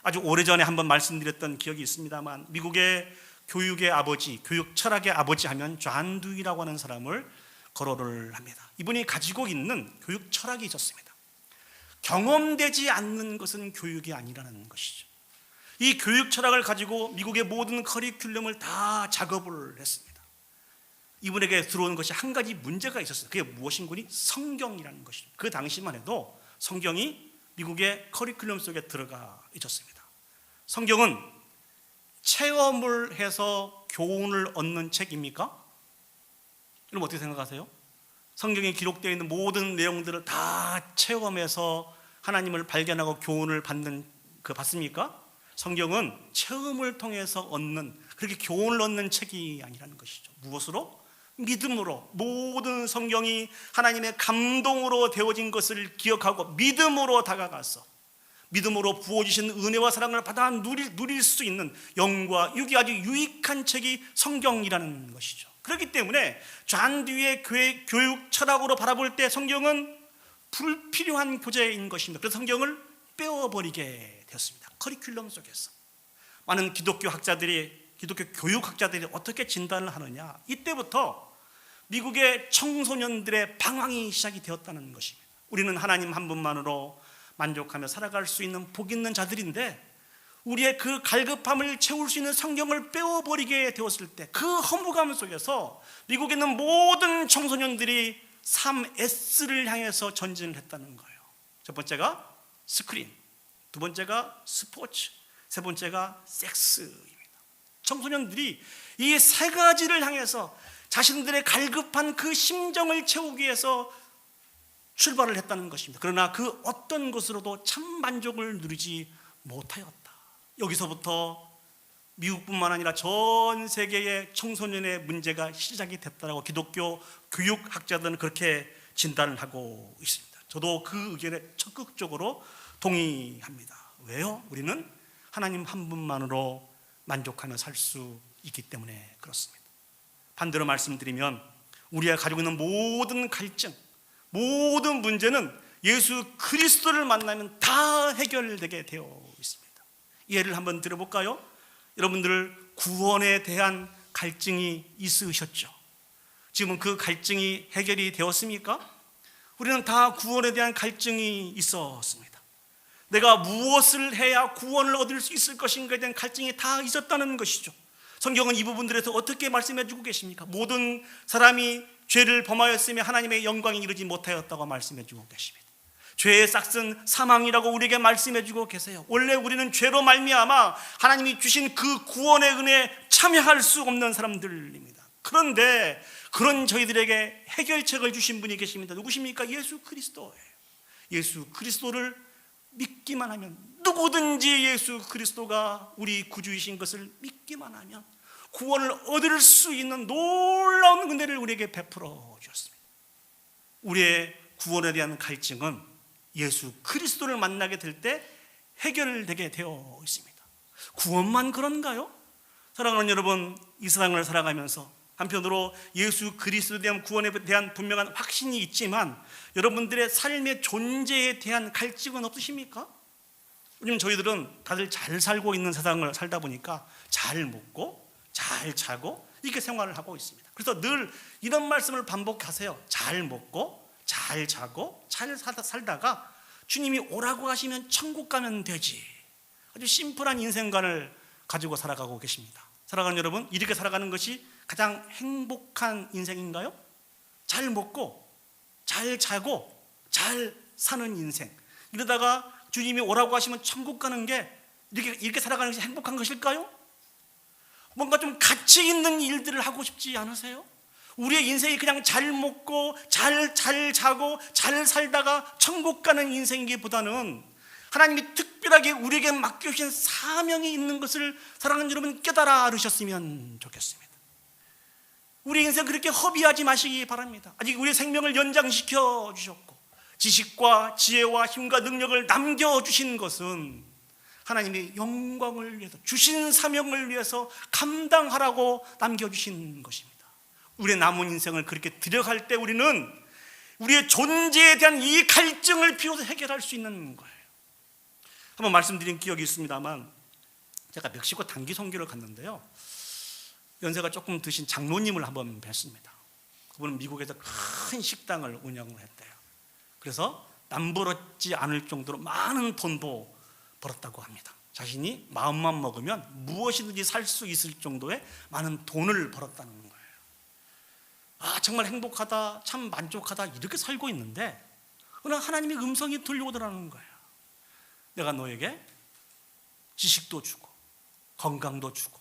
Speaker 1: 아주 오래전에 한번 말씀드렸던 기억이 있습니다만, 미국의 교육의 아버지, 교육 철학의 아버지 하면 존 듀이라고 하는 사람을 거론을 합니다. 이분이 가지고 있는 교육 철학이 있었습니다. 경험되지 않는 것은 교육이 아니라는 것이죠. 이 교육 철학을 가지고 미국의 모든 커리큘럼을 다 작업을 했습니다. 이분에게 들어온 것이 한 가지 문제가 있었어요. 그게 무엇인고니? 성경이라는 것이죠. 그 당시만 해도 성경이 미국의 커리큘럼 속에 들어가 있었습니다. 성경은 체험을 해서 교훈을 얻는 책입니까? 여러분 어떻게 생각하세요? 성경에 기록되어 있는 모든 내용들을 다 체험해서 하나님을 발견하고 교훈을 받습니까? 성경은 체험을 통해서 얻는, 그렇게 교훈을 얻는 책이 아니라는 것이죠. 무엇으로? 믿음으로. 모든 성경이 하나님의 감동으로 되어진 것을 기억하고 믿음으로 다가가서 믿음으로 부어주신 은혜와 사랑을 받아 누릴 수 있는 영과 육이 아주 유익한 책이 성경이라는 것이죠. 그렇기 때문에 존 듀이의 교육 철학으로 바라볼 때 성경은 불필요한 교재인 것입니다. 그래서 성경을 빼어버리게 되었습니다. 커리큘럼 속에서. 많은 기독교 교육학자들이 어떻게 진단을 하느냐, 이때부터 미국의 청소년들의 방황이 시작이 되었다는 것입니다. 우리는 하나님 한 분만으로 만족하며 살아갈 수 있는 복 있는 자들인데, 우리의 그 갈급함을 채울 수 있는 성경을 빼어버리게 되었을 때 그 허무감 속에서 미국에 있는 모든 청소년들이 3S를 향해서 전진을 했다는 거예요. 첫 번째가 스크린, 두 번째가 스포츠, 세 번째가 섹스입니다. 청소년들이 이 세 가지를 향해서 자신들의 갈급한 그 심정을 채우기 위해서 출발을 했다는 것입니다. 그러나 그 어떤 것으로도 참 만족을 누리지 못하였다. 여기서부터 미국뿐만 아니라 전 세계의 청소년의 문제가 시작이 됐다고 기독교 교육학자들은 그렇게 진단을 하고 있습니다. 저도 그 의견에 적극적으로 동의합니다. 왜요? 우리는 하나님 한 분만으로 만족하며 살 수 있기 때문에 그렇습니다. 반대로 말씀드리면 우리가 가지고 있는 모든 갈증, 모든 문제는 예수 그리스도를 만나면 다 해결되게 되어 있습니다. 예를 한번 들어볼까요? 여러분들 구원에 대한 갈증이 있으셨죠? 지금 그 갈증이 해결이 되었습니까? 우리는 다 구원에 대한 갈증이 있었습니다. 내가 무엇을 해야 구원을 얻을 수 있을 것인가에 대한 갈증이 다 있었다는 것이죠. 성경은 이 부분들에서 어떻게 말씀해 주고 계십니까? 모든 사람이 죄를 범하였으며 하나님의 영광에 이르지 못하였다고 말씀해 주고 계십니다. 죄의 싹은 사망이라고 우리에게 말씀해 주고 계세요. 원래 우리는 죄로 말미암아 하나님이 주신 그 구원의 은혜에 참여할 수 없는 사람들입니다. 그런데 그런 저희들에게 해결책을 주신 분이 계십니다. 누구십니까? 예수 그리스도예요. 예수 그리스도를 믿기만 하면, 누구든지 예수 그리스도가 우리 구주이신 것을 믿기만 하면 구원을 얻을 수 있는 놀라운 은혜를 우리에게 베풀어 주셨습니다. 우리의 구원에 대한 갈증은 예수 그리스도를 만나게 될 때 해결되게 되어 있습니다. 구원만 그런가요? 사랑하는 여러분, 이 세상을 살아가면서 한편으로 예수 그리스도에 대한 구원에 대한 분명한 확신이 있지만 여러분들의 삶의 존재에 대한 갈증은 없으십니까? 요즘 저희들은 다들 잘 살고 있는 세상을 살다 보니까 잘 먹고 잘 자고 이렇게 생활을 하고 있습니다. 그래서 늘 이런 말씀을 반복하세요. 잘 먹고 잘 자고 잘 살다가 주님이 오라고 하시면 천국 가면 되지. 아주 심플한 인생관을 가지고 살아가고 계십니다. 사랑하는 여러분, 이렇게 살아가는 것이 가장 행복한 인생인가요? 잘 먹고 잘 자고 잘 사는 인생, 이러다가 주님이 오라고 하시면 천국 가는 게 이렇게 살아가는 것이 행복한 것일까요? 뭔가 좀 가치 있는 일들을 하고 싶지 않으세요? 우리의 인생이 그냥 잘 먹고 잘 자고 잘 살다가 천국 가는 인생이기보다는 하나님이 특별하게 우리에게 맡겨주신 사명이 있는 것을 사랑하는 여러분 깨달아 알으셨으면 좋겠습니다. 우리 인생 그렇게 허비하지 마시기 바랍니다. 아직 우리의 생명을 연장시켜 주셨고 지식과 지혜와 힘과 능력을 남겨주신 것은 하나님의 영광을 위해서, 주신 사명을 위해서 감당하라고 남겨주신 것입니다. 우리의 남은 인생을 그렇게 들여갈 때 우리는 우리의 존재에 대한 이 갈증을 비로소 해결할 수 있는 거예요. 한번 말씀드린 기억이 있습니다만, 제가 멕시코 단기 선교를 갔는데요, 연세가 조금 드신 장로님을 한번 뵀습니다. 그분은 미국에서 큰 식당을 운영을 했대요. 그래서 남부럽지 않을 정도로 많은 돈도 벌었다고 합니다. 자신이 마음만 먹으면 무엇이든지 살 수 있을 정도의 많은 돈을 벌었다는 거예요. 정말 행복하다, 참 만족하다, 이렇게 살고 있는데 그러나 하나님의 음성이 들려오더라는 거예요. 내가 너에게 지식도 주고 건강도 주고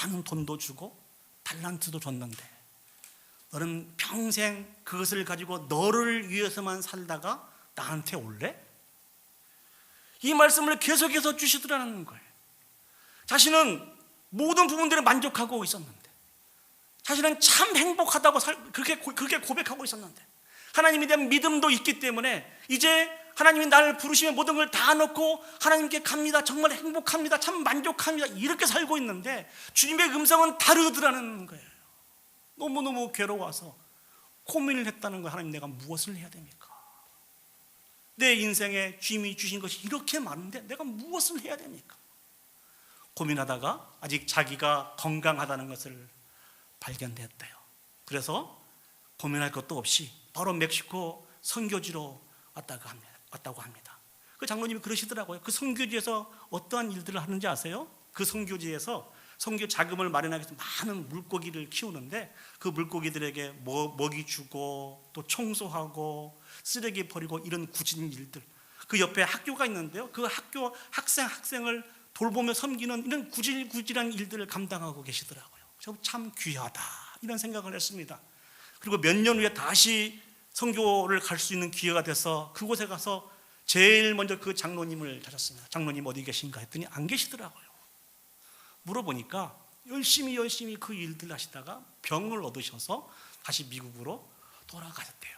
Speaker 1: 많은 돈도 주고 달란트도 줬는데 너는 평생 그것을 가지고 너를 위해서만 살다가 나한테 올래? 이 말씀을 계속해서 주시더라는 거예요. 자신은 모든 부분들에 만족하고 있었는데, 자신은 참 행복하다고 그렇게 고백하고 있었는데, 하나님에 대한 믿음도 있기 때문에 이제 하나님이 나를 부르시면 모든 걸 다 놓고 하나님께 갑니다, 정말 행복합니다, 참 만족합니다, 이렇게 살고 있는데 주님의 음성은 다르더라는 거예요. 너무너무 괴로워서 고민을 했다는 거예요. 하나님, 내가 무엇을 해야 됩니까? 내 인생에 주님이 주신 것이 이렇게 많은데 내가 무엇을 해야 됩니까? 고민하다가 아직 자기가 건강하다는 것을 발견했대요. 그래서 고민할 것도 없이 바로 멕시코 선교지로 왔다고 합니다. 그 장로님이 그러시더라고요. 그 선교지에서 어떠한 일들을 하는지 아세요? 그 선교지에서 선교 자금을 마련하기 위해서 많은 물고기를 키우는데 그 물고기들에게 먹이 주고 또 청소하고 쓰레기 버리고 이런 굳은 일들, 그 옆에 학교가 있는데요, 그 학교 학생을 돌보며 섬기는 이런 구질구질한 일들을 감당하고 계시더라고요. 그래서 참 귀하다 이런 생각을 했습니다. 그리고 몇 년 후에 다시 선교를 갈 수 있는 기회가 돼서 그곳에 가서 제일 먼저 그 장로님을 찾았습니다. 장로님 어디 계신가 했더니 안 계시더라고요. 물어보니까 열심히 그 일들 하시다가 병을 얻으셔서 다시 미국으로 돌아가셨대요.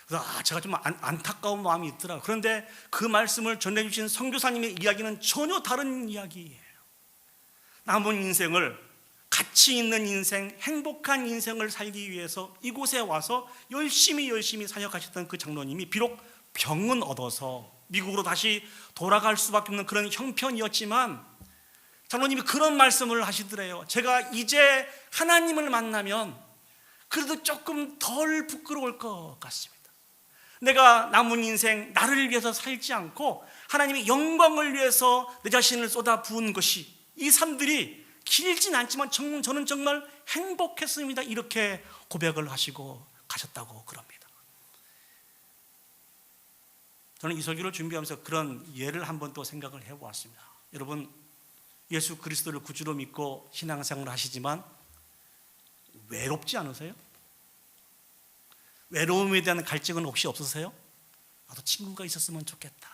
Speaker 1: 그래서 제가 좀 안타까운 마음이 있더라고요. 그런데 그 말씀을 전해주신 선교사님의 이야기는 전혀 다른 이야기예요. 남은 인생을, 가치 있는 인생, 행복한 인생을 살기 위해서 이곳에 와서 열심히 사역하셨던 그 장로님이 비록 병은 얻어서 미국으로 다시 돌아갈 수밖에 없는 그런 형편이었지만 장로님이 그런 말씀을 하시더래요. 제가 이제 하나님을 만나면 그래도 조금 덜 부끄러울 것 같습니다. 내가 남은 인생 나를 위해서 살지 않고 하나님의 영광을 위해서 내 자신을 쏟아 부은 것이, 이 삶들이 길진 않지만 저는 정말 행복했습니다, 이렇게 고백을 하시고 가셨다고 그럽니다. 저는 이 설교를 준비하면서 그런 예를 한번 또 생각을 해보았습니다. 여러분, 예수 그리스도를 구주로 믿고 신앙생활을 하시지만 외롭지 않으세요? 외로움에 대한 갈증은 혹시 없으세요? 나도 친구가 있었으면 좋겠다,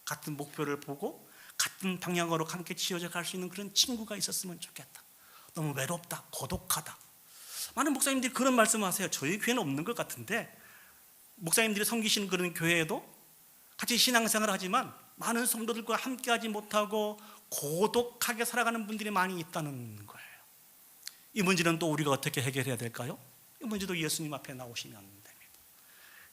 Speaker 1: 같은 목표를 보고 같은 방향으로 함께 치어져 갈 수 있는 그런 친구가 있었으면 좋겠다, 너무 외롭다, 고독하다. 많은 목사님들이 그런 말씀을 하세요. 저희 교회는 없는 것 같은데 목사님들이 섬기시는 그런 교회에도 같이 신앙생활을 하지만 많은 성도들과 함께하지 못하고 고독하게 살아가는 분들이 많이 있다는 거예요. 이 문제는 또 우리가 어떻게 해결해야 될까요? 이 문제도 예수님 앞에 나오시면 됩니다.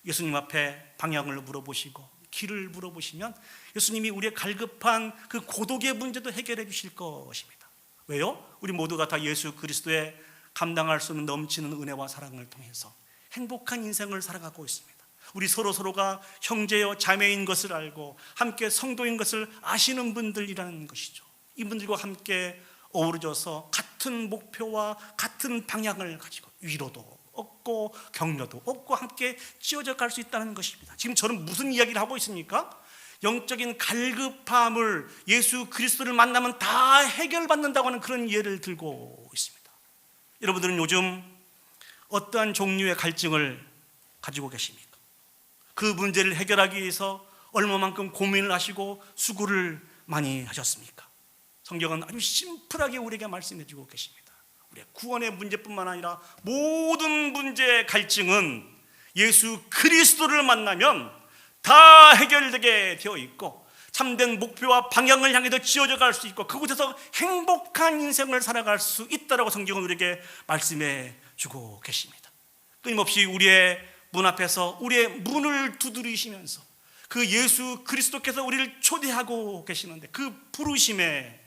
Speaker 1: 예수님 앞에 방향을 물어보시고 길을 물어보시면 예수님이 우리의 갈급한 그 고독의 문제도 해결해 주실 것입니다. 왜요? 우리 모두가 다 예수 그리스도의 감당할 수 없는 넘치는 은혜와 사랑을 통해서 행복한 인생을 살아가고 있습니다. 우리 서로가 형제여 자매인 것을 알고 함께 성도인 것을 아시는 분들이라는 것이죠. 이분들과 함께 어우러져서 같은 목표와 같은 방향을 가지고 위로도 얻고 격려도 얻고 함께 찌어져 갈 수 있다는 것입니다. 지금 저는 무슨 이야기를 하고 있습니까? 영적인 갈급함을 예수 그리스도를 만나면 다 해결받는다고 하는 그런 예를 들고 있습니다. 여러분들은 요즘 어떠한 종류의 갈증을 가지고 계십니까? 그 문제를 해결하기 위해서 얼마만큼 고민을 하시고 수고를 많이 하셨습니까? 성경은 아주 심플하게 우리에게 말씀해 주고 계십니다. 우리의 구원의 문제뿐만 아니라 모든 문제의 갈증은 예수 그리스도를 만나면 다 해결되게 되어 있고 참된 목표와 방향을 향해서 지어져 갈 수 있고 그곳에서 행복한 인생을 살아갈 수 있다라고 성경은 우리에게 말씀해 주고 계십니다. 끊임없이 우리의 문 앞에서 우리의 문을 두드리시면서 그 예수 그리스도께서 우리를 초대하고 계시는데 그 부르심에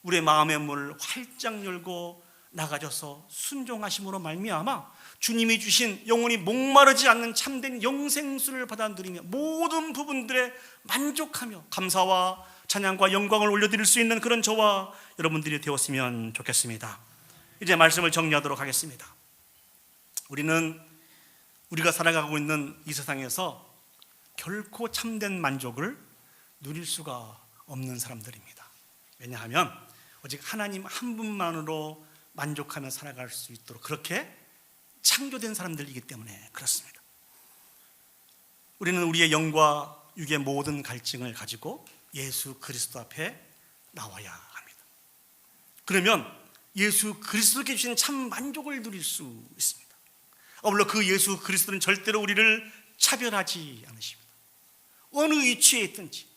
Speaker 1: 우리의 마음의 문을 활짝 열고 나가져서 순종하심으로 말미암아 주님이 주신 영원히 목마르지 않는 참된 영생수를 받아 누리며 모든 부분들에 만족하며 감사와 찬양과 영광을 올려드릴 수 있는 그런 저와 여러분들이 되었으면 좋겠습니다. 이제 말씀을 정리하도록 하겠습니다. 우리가 살아가고 있는 이 세상에서 결코 참된 만족을 누릴 수가 없는 사람들입니다. 왜냐하면 오직 하나님 한 분만으로 만족하며 살아갈 수 있도록 그렇게 창조된 사람들이기 때문에 그렇습니다. 우리는 우리의 영과 육의 모든 갈증을 가지고 예수 그리스도 앞에 나와야 합니다. 그러면 예수 그리스도께 주신 참 만족을 누릴 수 있습니다. 물론 그 예수 그리스도는 절대로 우리를 차별하지 않으십니다. 어느 위치에 있든지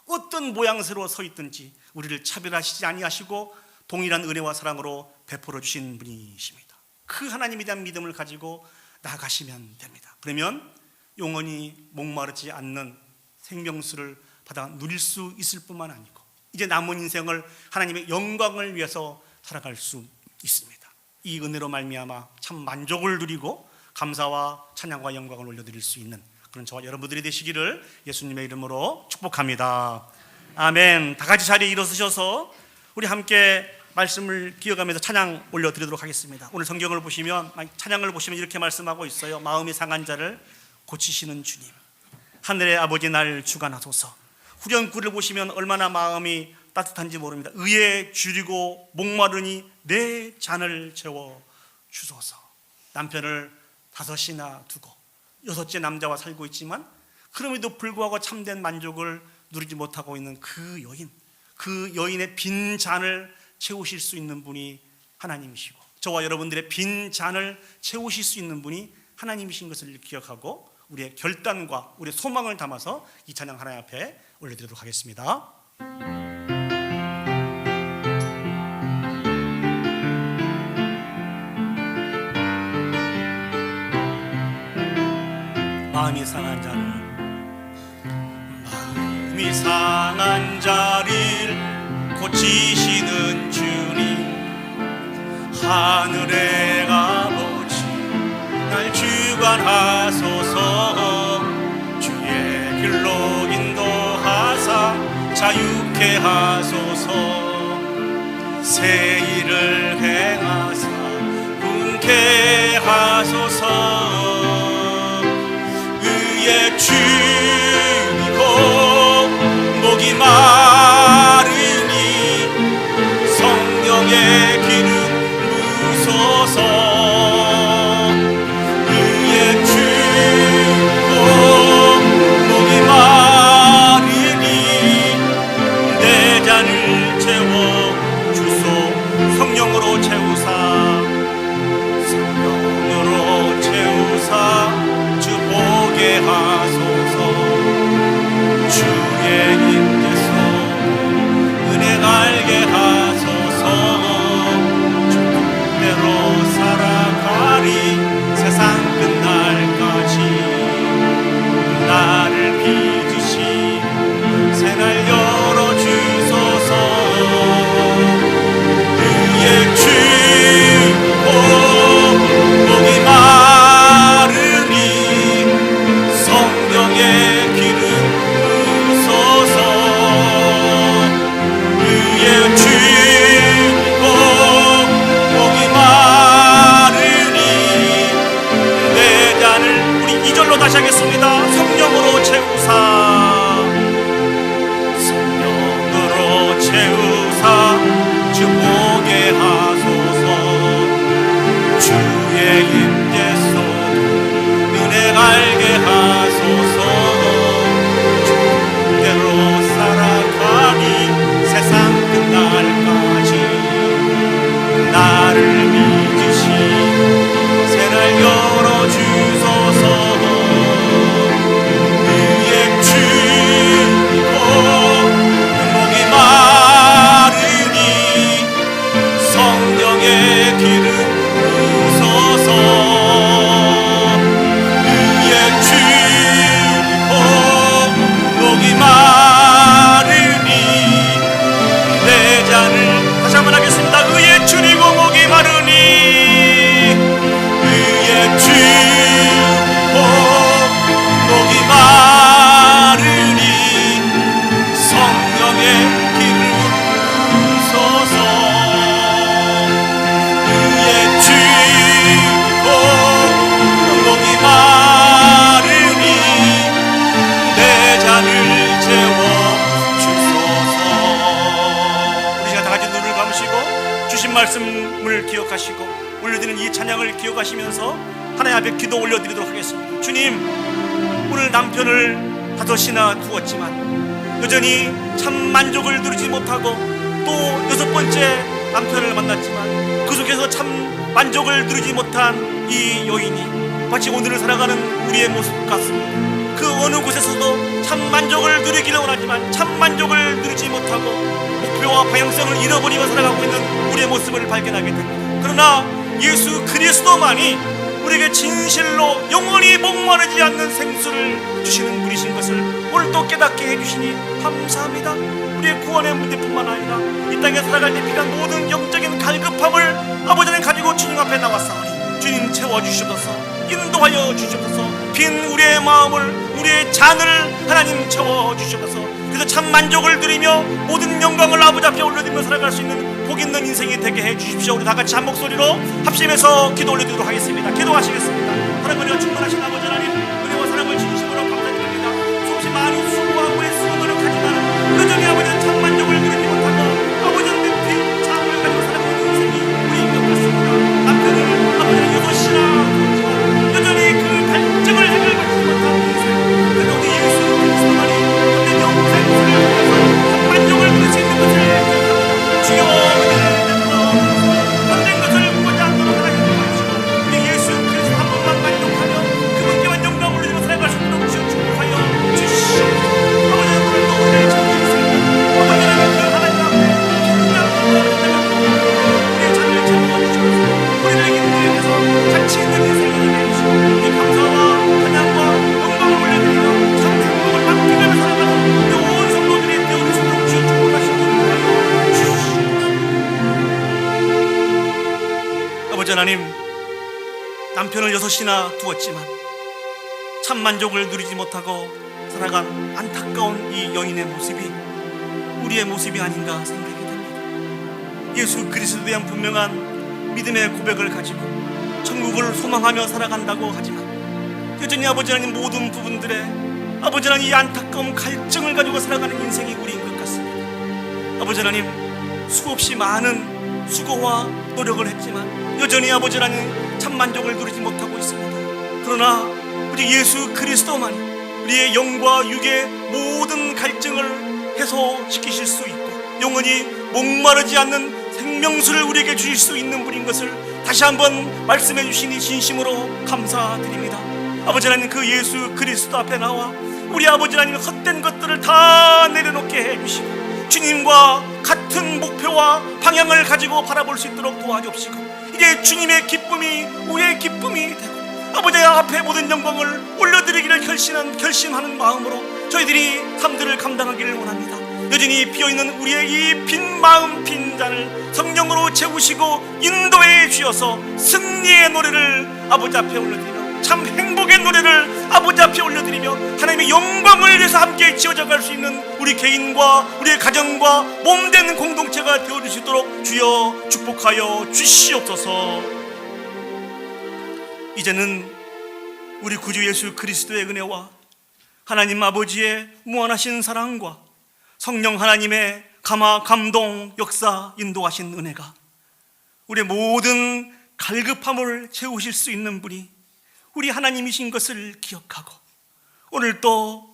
Speaker 1: 어떤 모양새로 서 있든지 우리를 차별하시지 아니하시고 동일한 은혜와 사랑으로 베풀어 주신 분이십니다. 그 하나님에 대한 믿음을 가지고 나아가시면 됩니다. 그러면 영원히 목마르지 않는 생명수를 받아 누릴 수 있을 뿐만 아니고 이제 남은 인생을 하나님의 영광을 위해서 살아갈 수 있습니다. 이 은혜로 말미암아 참 만족을 누리고 감사와 찬양과 영광을 올려드릴 수 있는 그런 저와 여러분들이 되시기를 예수님의 이름으로 축복합니다. 아멘. 다 같이 자리에 일어서셔서 우리 함께 말씀을 기억하면서 찬양 올려드리도록 하겠습니다. 오늘 성경을 보시면 찬양을 보시면 이렇게 말씀하고 있어요. 마음이 상한 자를 고치시는 주님, 하늘의 아버지 날 주관하소서. 후렴구를 보시면 얼마나 마음이 따뜻한지 모릅니다. 의에 줄이고 목마르니 내 잔을 채워 주소서. 남편을 5이나 두고 6째 남자와 살고 있지만 그럼에도 불구하고 참된 만족을 누리지 못하고 있는 그 여인의 빈 잔을 채우실 수 있는 분이 하나님이시고 저와 여러분들의 빈 잔을 채우실 수 있는 분이 하나님이신 것을 기억하고 우리의 결단과 우리의 소망을 담아서 이 찬양 하나님 앞에 올려드리도록 하겠습니다. 마음이 상한 자를 고치시는 주님, 하늘의 아버지 날 주관하소서. 주의 길로 인도하사 자유케 하소서. 새 일을 행하사 분케 하소서. 의에 줄이고 목이 마르니 성령의 기름 부소서. 의에 줄이고 목이 마르니 내 잔을 채워 주소. 성령으로 채우사 주 보게 하소서. 말씀을 기억하시고 올려드리는 이 찬양을 기억하시면서 하나님 앞에 기도 올려드리도록 하겠습니다. 주님, 오늘 남편을 5이나 두었지만 여전히 참 만족을 누리지 못하고 또 6번째 남편을 만났지만 그 속에서 참 만족을 누리지 못한 이 여인이 마치 오늘을 살아가는 우리의 모습 같습니다. 그 어느 곳에서도 참 만족을 누리기를 원하지만 참 만족을 누리지 못하고 목표와 방향성을 잃어버리고 살아가고 있는 우리의 모습을 발견하게 됩니다. 그러나 예수 그리스도만이 우리에게 진실로 영원히 목마르지 않는 생수를 주시는 분이신 것을 오늘 또 깨닫게 해주시니 감사합니다. 우리의 구원의 문제뿐만 아니라 이 땅에 살아갈 때 필요한 모든 영적인 갈급함을 아버지 하나님 가지고 주님 앞에 나왔사오니 주님 채워주시옵소서, 인도하여 주시옵소서, 빈 우리의 마음을, 우리의 잔을 하나님 채워주시옵소서. 그래서 참 만족을 누리며 모든 영광을 아버지 앞에 올려드리며 살아갈 수 있는 복 있는 인생이 되게 해주십시오. 우리 다같이 한 목소리로 합심해서 기도 올려드리도록 하겠습니다. 기도하시겠습니다. 하나님의 충만하신 아버지 하나님, 은혜와 사랑을 진심으로 감사드립니다. 수없이 많은 수고하고 애쓰고 노력하지만 여전히 아버지는 참 만족을 누리지 못하고 아버지는 빈 자음을 가지고 살아가고 있는 인생이 우리인 것 같습니다. 남편을 아버지는 6이나 여전히 그 갈증을 해결받지 못한 인생, 그래도 우리 예수 그리스도만이 참된 영생을 통해서 만족을 누릴 수 있는 것을 주여 참된 것을 구하지 않도록 하나님 도와주시고 우리 예수 그리스도 한 번만 만족하며 그분께만 영광을 올리며 살아갈 수 있도록 주여 축복하여 주시옵소서. 아버지는 오늘도 우리를 채워주시옵소서. 아버지는 그 하나님 앞에 우리의 잔을 채워주시옵소서. 우리를 인도해서 가치 있는 인생이 되게 해주시고 이 감사와 찬양과 영광을 올려드리며 참 행복을 만끽하며 살아가는 우리 온 성도들이 되어줄 수 있도록 주여 축복하시고 인도하여 주시옵소서. 아버지 하나님, 남편을 6이나 두었지만 참 만족을 누리지 못하고 살아간 안타까운 이 여인의 모습이 우리의 모습이 아닌가 생각이 됩니다. 예수 그리스도에 대한 분명한 믿음의 고백을 가지고 천국을 소망하며 살아간다고 하지만 여전히 아버지 하나님 모든 부분들에 아버지 하나님 이 안타까운 갈증을 가지고 살아가는 인생이 우리인 것 같습니다. 아버지 하나님, 수없이 많은 수고와 노력을 했지만 여전히 아버지 하나님 참 만족을 누리지 못하고 있습니다. 그러나 우리 예수 그리스도만이 우리의 영과 육의 모든 갈증을 해소시키실 수 있고 영원히 목마르지 않는 생명수를 우리에게 주실 수 있는 분인 것을 다시 한번 말씀해 주시니 진심으로 감사드립니다. 아버지 하나님, 그 예수 그리스도 앞에 나와 우리 아버지 하나님 헛된 것들을 다 내려놓게 해주시고 주님과 같은 목표와 방향을 가지고 바라볼 수 있도록 도와주시고 이제 주님의 기쁨이 우리의 기쁨이 되고 아버지 앞에 모든 영광을 올려드리기를 결심하는 마음으로 저희들이 삶들을 감당하기를 원합니다. 여전히 비어있는 우리의 이 빈 마음 빈 잔을 성령으로 채우시고 인도해 주셔서 승리의 노래를 아버지 앞에 올려드리며 참 행복의 노래를 아버지 앞에 올려드리며 하나님의 영광을 위해서 함께 지어져 갈 수 있는 우리 개인과 우리의 가정과 몸된 공동체가 되어줄 수 있도록 주여 축복하여 주시옵소서. 이제는 우리 구주 예수 그리스도의 은혜와 하나님 아버지의 무한하신 사랑과 성령 하나님의 감동 역사 인도하신 은혜가 우리의 모든 갈급함을 채우실 수 있는 분이 우리 하나님이신 것을 기억하고 오늘 또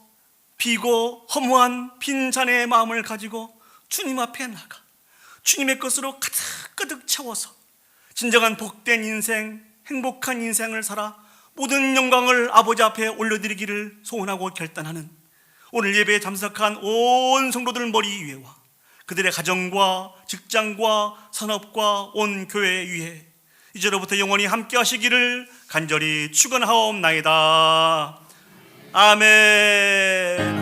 Speaker 1: 비고 허무한 빈잔의 마음을 가지고 주님 앞에 나가 주님의 것으로 가득가득 채워서 진정한 복된 인생, 행복한 인생을 살아 모든 영광을 아버지 앞에 올려드리기를 소원하고 결단하는 오늘 예배에 참석한 온 성도들 머리 위에와 그들의 가정과 직장과 산업과 온 교회 위에 이제로부터 영원히 함께 하시기를 간절히 축원하옵나이다. 아멘.